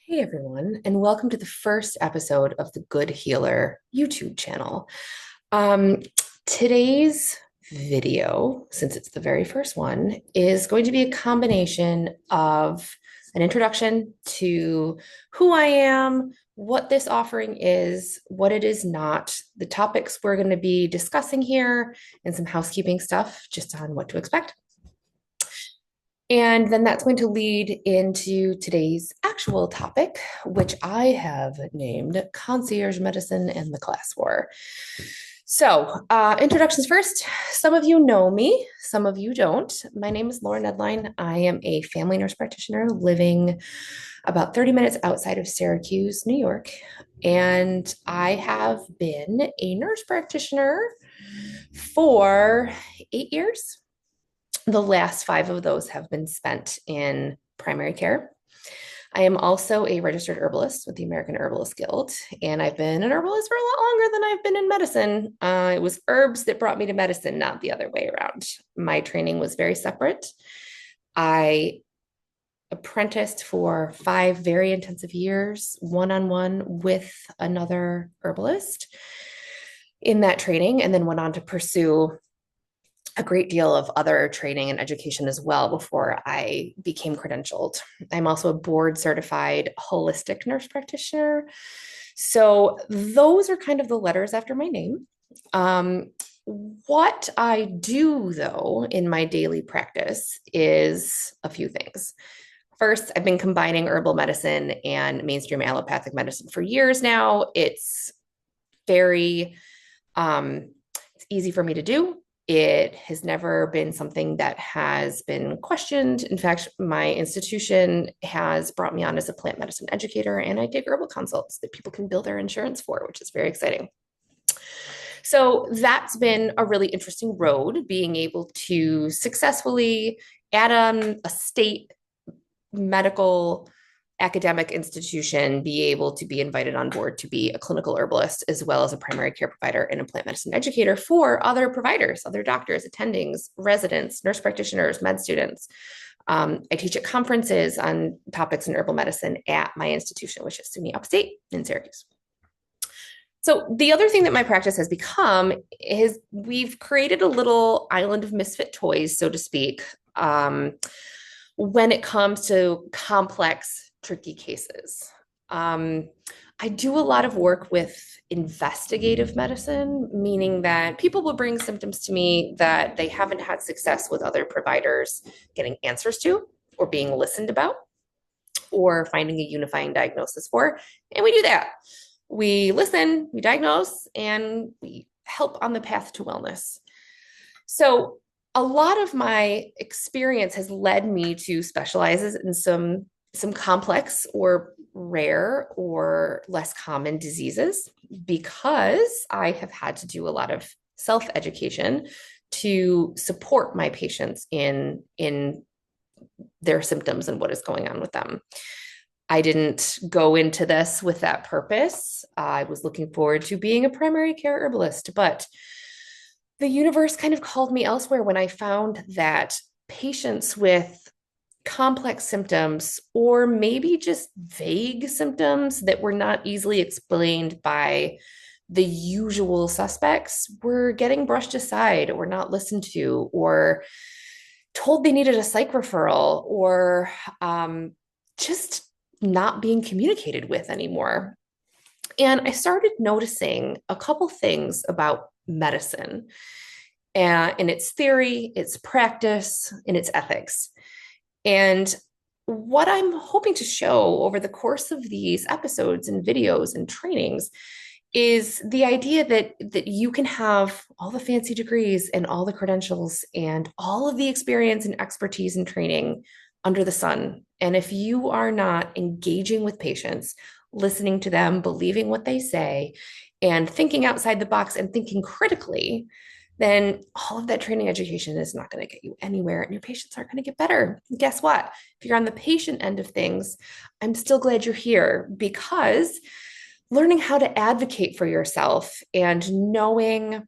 Hey everyone, and welcome to the first episode of the Good Healer YouTube channel. Um, Today's video, since it's the very first one, is going to be a combination of an introduction to who I am, what this offering is, what it is not, the topics we're going to be discussing here, and some housekeeping stuff just on what to expect. And then that's going to lead into today's actual topic, which I have named Concierge Medicine and the Class War. So, introductions first. Some of you know me, some of you don't. My name is Lauren Edline. I am a family nurse practitioner living about 30 minutes outside of Syracuse, New York. And I have been a nurse practitioner for 8 years. The last 5 of those have been spent in primary care. I am also a registered herbalist with the American Herbalist Guild, and I've been an herbalist for a lot longer than I've been in medicine. It was herbs that brought me to medicine, not the other way around. My training was very separate. I apprenticed for 5 very intensive years, one on one with another herbalist in that training, and then went on to pursue a great deal of other training and education as well before I became credentialed. I'm also a board certified holistic nurse practitioner. So those are kind of the letters after my name. What I do, though, in my daily practice is a few things. First, I've been combining herbal medicine and mainstream allopathic medicine for years now. It's very it's easy for me to do. It has never been something that has been questioned. In fact, my institution has brought me on as a plant medicine educator, and I take herbal consults that people can bill their insurance for, which is very exciting. So that's been a really interesting road, being able to successfully add on a state medical academic institution, be able to be invited on board to be a clinical herbalist as well as a primary care provider and a plant medicine educator for other providers, other doctors, attendings, residents, nurse practitioners, med students. I teach at conferences on topics in herbal medicine at my institution, which is SUNY Upstate in Syracuse. So the other thing that my practice has become is we've created a little island of misfit toys, so to speak, when it comes to complex, tricky cases. I do a lot of work with investigative medicine, meaning that people will bring symptoms to me that they haven't had success with other providers getting answers to or being listened about or finding a unifying diagnosis for. And we do that. We listen, we diagnose, and we help on the path to wellness. So a lot of my experience has led me to specialize in some complex or rare or less common diseases because I have had to do a lot of self-education to support my patients in their symptoms and what is going on with them. I didn't go into this with that purpose. I was looking forward to being a primary care herbalist, but the universe kind of called me elsewhere when I found that patients with complex symptoms or maybe just vague symptoms that were not easily explained by the usual suspects were getting brushed aside or not listened to or told they needed a psych referral or just not being communicated with anymore. And I started noticing a couple things about medicine in its theory, its practice, and its ethics. And what I'm hoping to show over the course of these episodes and videos and trainings is the idea that you can have all the fancy degrees and all the credentials and all of the experience and expertise and training under the sun. And if you are not engaging with patients, listening to them, believing what they say, and thinking outside the box and thinking critically, then all of that training education is not going to get you anywhere and your patients aren't going to get better. And guess what? If you're on the patient end of things, I'm still glad you're here because learning how to advocate for yourself and knowing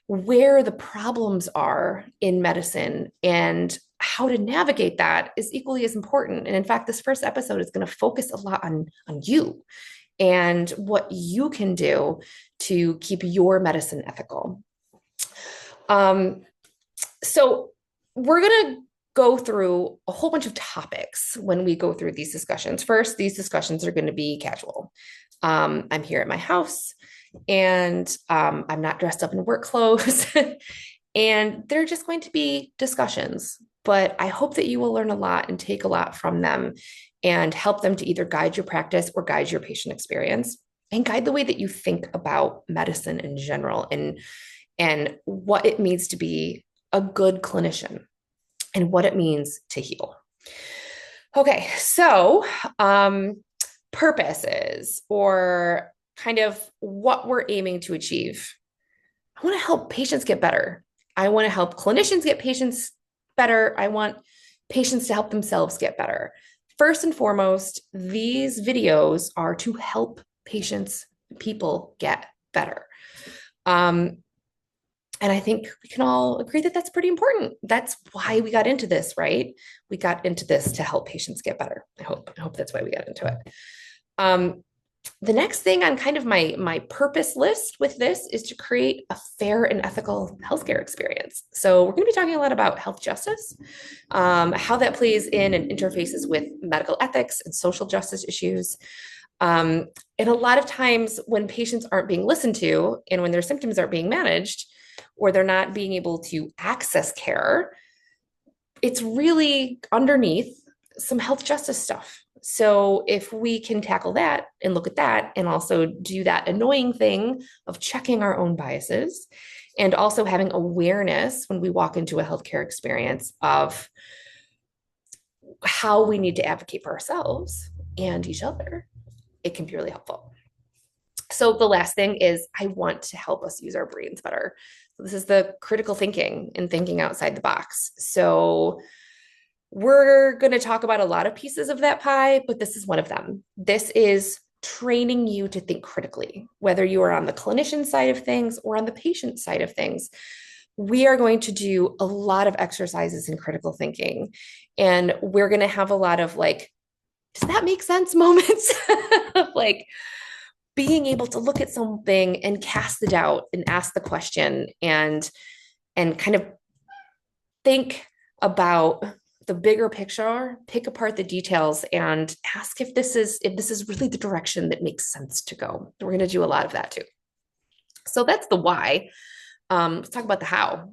where the problems are in medicine and how to navigate that is equally as important. And in fact, this first episode is going to focus a lot on you and what you can do to keep your medicine ethical. So we're going to go through a whole bunch of topics when we go through these discussions. First, these discussions are going to be casual. I'm here at my house and I'm not dressed up in work clothes. And they're just going to be discussions. But I hope that you will learn a lot and take a lot from them and help them to either guide your practice or guide your patient experience and guide the way that you think about medicine in general and what it means to be a good clinician and what it means to heal. Okay, so purposes or kind of what we're aiming to achieve. I want to help patients get better. I want to help clinicians get patients better. I want patients to help themselves get better. First and foremost, these videos are to help people get better. And I think we can all agree that that's pretty important. That's why we got into this, right? We got into this to help patients get better. I hope that's why we got into it. The next thing on kind of my purpose list with this is to create a fair and ethical healthcare experience. So we're going to be talking a lot about health justice, how that plays in and interfaces with medical ethics and social justice issues. And a lot of times when patients aren't being listened to and when their symptoms aren't being managed or they're not being able to access care, it's really underneath some health justice stuff. So if we can tackle that and look at that and also do that annoying thing of checking our own biases and also having awareness when we walk into a healthcare experience of how we need to advocate for ourselves and each other, it can be really helpful. So the last thing is I want to help us use our brains better. So this is the critical thinking and thinking outside the box. So we're going to talk about a lot of pieces of that pie, but this is one of them. This is training you to think critically, whether you are on the clinician side of things or on the patient side of things. We are going to do a lot of exercises in critical thinking, and we're going to have a lot of like, does that make sense moments of like being able to look at something and cast the doubt and ask the question and kind of think about the bigger picture, pick apart the details and ask if this is really the direction that makes sense to go. We're going to do a lot of that too. So that's the why. Let's talk about the how.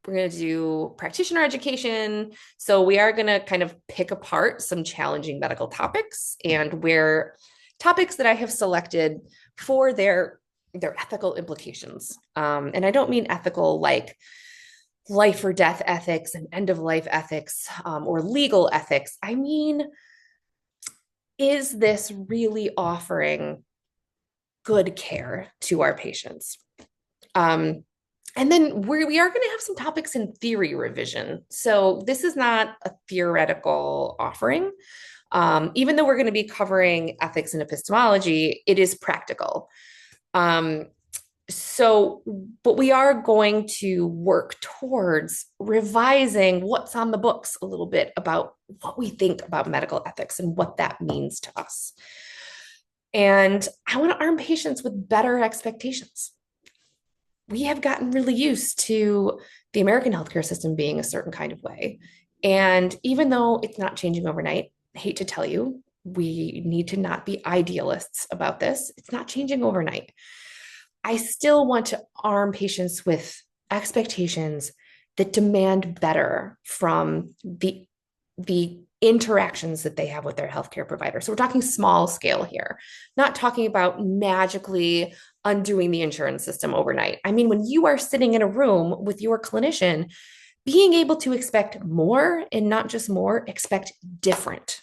We're going to do practitioner education. So we are going to kind of pick apart some challenging medical topics and where topics that I have selected for their ethical implications. And I don't mean ethical like life or death ethics and end of life ethics or legal ethics. I mean, is this really offering good care to our patients? And then we are going to have some topics in theory revision. So this is not a theoretical offering. Even though we're going to be covering ethics and epistemology, it is practical. But we are going to work towards revising what's on the books a little bit about what we think about medical ethics and what that means to us. And I want to arm patients with better expectations. We have gotten really used to the American healthcare system being a certain kind of way. And even though it's not changing overnight, I hate to tell you, we need to not be idealists about this. It's not changing overnight. I still want to arm patients with expectations that demand better from the interactions that they have with their healthcare provider. So we're talking small scale here, not talking about magically undoing the insurance system overnight. I mean, when you are sitting in a room with your clinician, being able to expect more and not just more, expect different.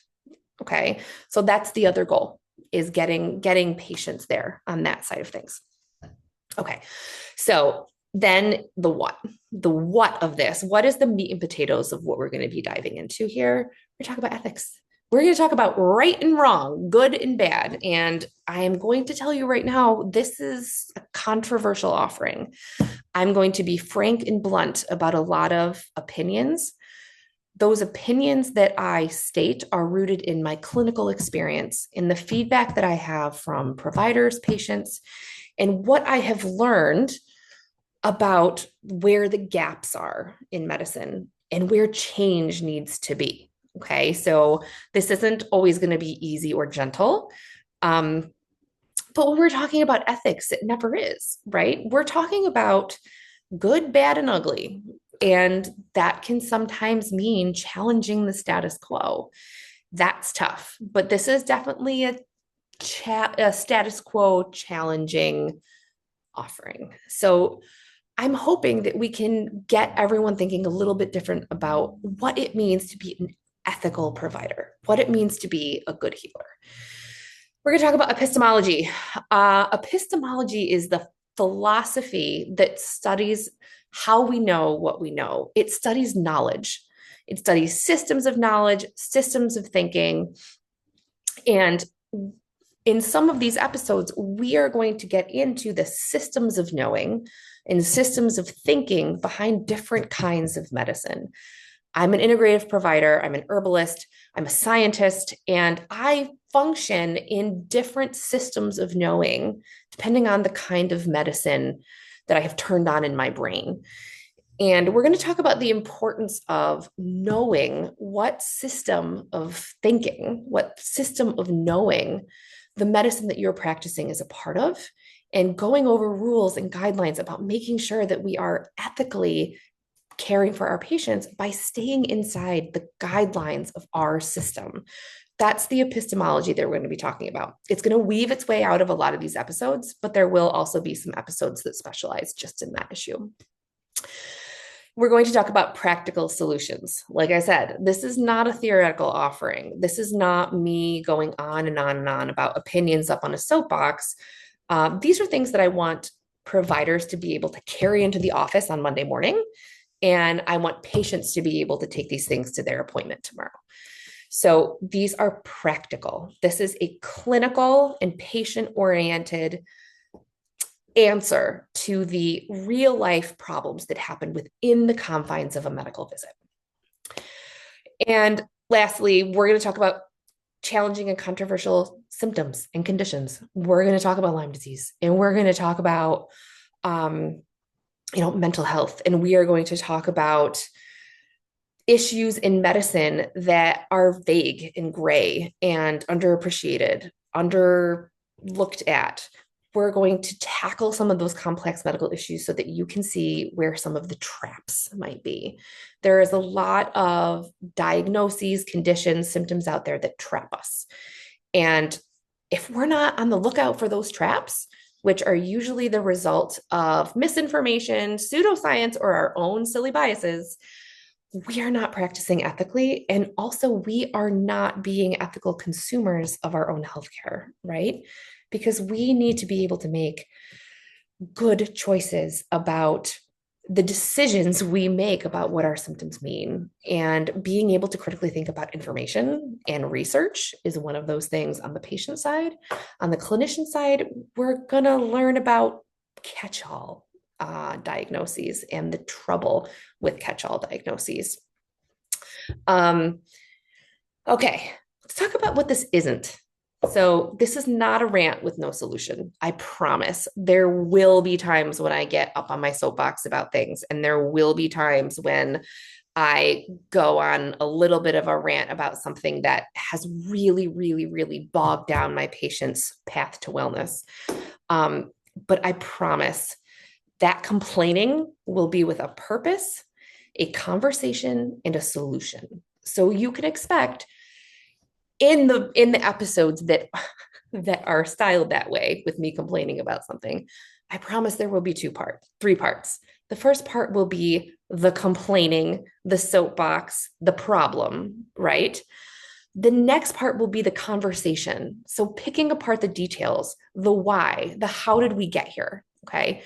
Okay. So that's the other goal, is getting patients there on that side of things. Okay. So then the what of this, what is the meat and potatoes of what we're going to be diving into here? We're talking about ethics. We're going to talk about right and wrong, good and bad. And I am going to tell you right now, this is a controversial offering. I'm going to be frank and blunt about a lot of opinions. those opinions that I state are rooted in my clinical experience, in the feedback that I have from providers, patients, and what I have learned about where the gaps are in medicine and where change needs to be. Okay, so this isn't always going to be easy or gentle. Um, but when we're talking about ethics, it never is, right? We're talking about good, bad, and ugly. And that can sometimes mean challenging the status quo. That's tough, but this is definitely a status quo challenging offering. So I'm hoping that we can get everyone thinking a little bit different about what it means to be an ethical provider, what it means to be a good healer. We're going to talk about epistemology. Epistemology is the philosophy that studies how we know what we know. It studies knowledge. It studies systems of knowledge, systems of thinking. And in some of these episodes, we are going to get into the systems of knowing and systems of thinking behind different kinds of medicine. I'm an integrative provider, I'm an herbalist, I'm a scientist, and I function in different systems of knowing depending on the kind of medicine that I have turned on in my brain. And we're going to talk about the importance of knowing what system of thinking, what system of knowing the medicine that you're practicing is a part of, and going over rules and guidelines about making sure that we are ethically caring for our patients by staying inside the guidelines of our system. That's the epistemology that we're going to be talking about. It's going to weave its way out of a lot of these episodes, but there will also be some episodes that specialize just in that issue. We're going to talk about practical solutions. Like I said, this is not a theoretical offering. This is not me going on and on and on about opinions up on a soapbox. These are things that I want providers to be able to carry into the office on Monday morning. And I want patients to be able to take these things to their appointment tomorrow. So these are practical. This is a clinical and patient-oriented answer to the real life problems that happen within the confines of a medical visit. And lastly, we're going to talk about challenging and controversial symptoms and conditions. We're going to talk about Lyme disease, and we're going to talk about mental health, and we are going to talk about issues in medicine that are vague and gray and underappreciated, underlooked at. We're going to tackle some of those complex medical issues so that you can see where some of the traps might be. There is a lot of diagnoses, conditions, symptoms out there that trap us. And if we're not on the lookout for those traps, which are usually the result of misinformation, pseudoscience, or our own silly biases, we are not practicing ethically. And also, we are not being ethical consumers of our own healthcare, right? Because we need to be able to make good choices about the decisions we make about what our symptoms mean. And being able to critically think about information and research is one of those things on the patient side. On the clinician side, we're going to learn about catch-all diagnoses and the trouble with catch-all diagnoses. Okay, let's talk about what this isn't. So this is not a rant with no solution. I promise. There will be times when I get up on my soapbox about things, and there will be times when I go on a little bit of a rant about something that has really, really, really bogged down my patient's path to wellness. But I promise that complaining will be with a purpose, a conversation, and a solution. So you can expect in the episodes that are styled that way with me complaining about something, I promise there will be three parts. The first part will be the complaining, the soapbox, the problem, right? The next part will be the conversation. So picking apart the details, the why, the how did we get here, okay?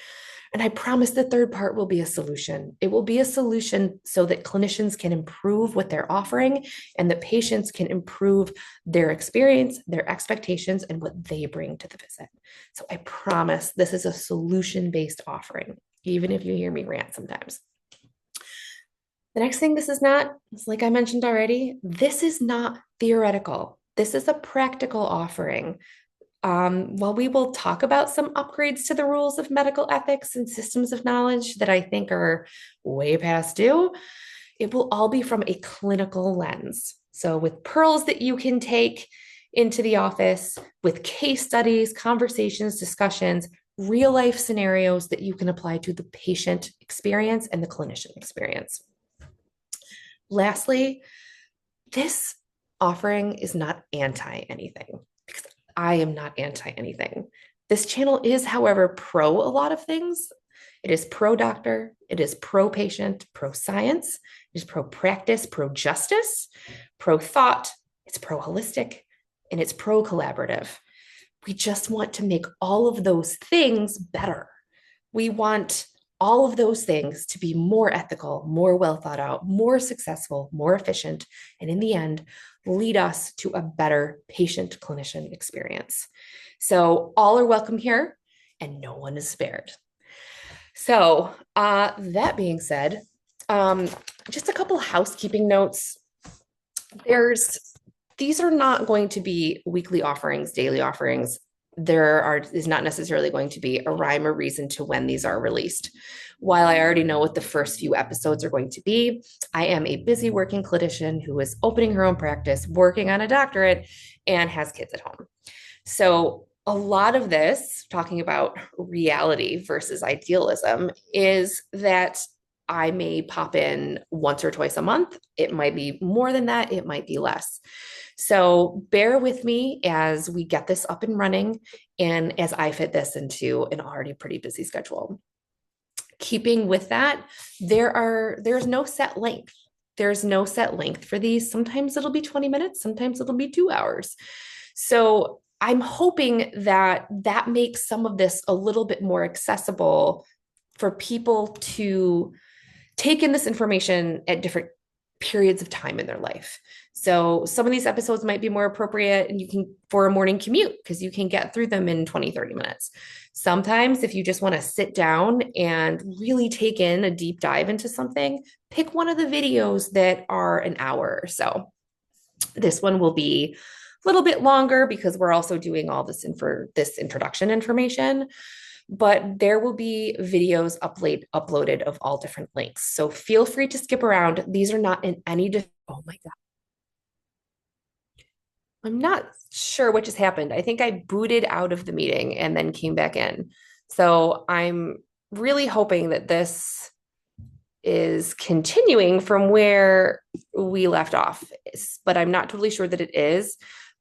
And I promise the third part will be a solution. It will be a solution so that clinicians can improve what they're offering and that patients can improve their experience, their expectations, and what they bring to the visit. So I promise this is a solution-based offering, even if you hear me rant sometimes. The next thing, this is not, like I mentioned already, this is not theoretical. This is a practical offering. While we will talk about some upgrades to the rules of medical ethics and systems of knowledge that I think are way past due, it will all be from a clinical lens. So, with pearls that you can take into the office, with case studies, conversations, discussions, real life scenarios that you can apply to the patient experience and the clinician experience. Lastly, this offering is not anti anything because I am not anti anything. This channel is, however, pro a lot of things. It is pro doctor, it is pro patient, pro science, it is pro practice, pro justice, pro thought, it's pro holistic, and it's pro collaborative. We just want to make all of those things better. We want all of those things to be more ethical, more well thought out, more successful, more efficient, and in the end, lead us to a better patient clinician experience. So, all are welcome here, and no one is spared. So, that being said, just a couple housekeeping notes. These are not going to be weekly offerings, daily offerings. There is not necessarily going to be a rhyme or reason to when these are released. While I already know what the first few episodes are going to be, I am a busy working clinician who is opening her own practice, working on a doctorate, and has kids at home. So a lot of this, talking about reality versus idealism, is that I may pop in once or twice a month. It might be more than that, it might be less. So bear with me as we get this up and running and as I fit this into an already pretty busy schedule. Keeping with that, there's no set length. There's no set length for these. Sometimes it'll be 20 minutes, sometimes it'll be 2 hours. So I'm hoping that that makes some of this a little bit more accessible for people to take in this information at different periods of time in their life. So some of these episodes might be more appropriate and you can for a morning commute because you can get through them in 20, 30 minutes. Sometimes if you just want to sit down and really take in a deep dive into something, pick one of the videos that are an hour or so. This one will be a little bit longer because we're also doing all this this introduction information, but there will be videos uploaded of all different links. So feel free to skip around. These are not in any, oh my God. I'm not sure what just happened. I think I booted out of the meeting and then came back in. So I'm really hoping that this is continuing from where we left off, but I'm not totally sure that it is.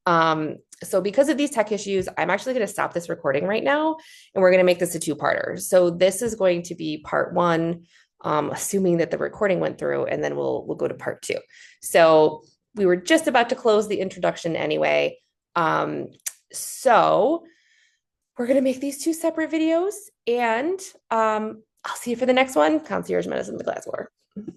So because of these tech issues, I'm actually going to stop this recording right now and we're going to make this a two-parter. So this is going to be part one, assuming that the recording went through, and then we'll go to part two. So we were just about to close the introduction anyway. So we're going to make these two separate videos, and I'll see you for the next one, Concierge Medicine, the Glass War.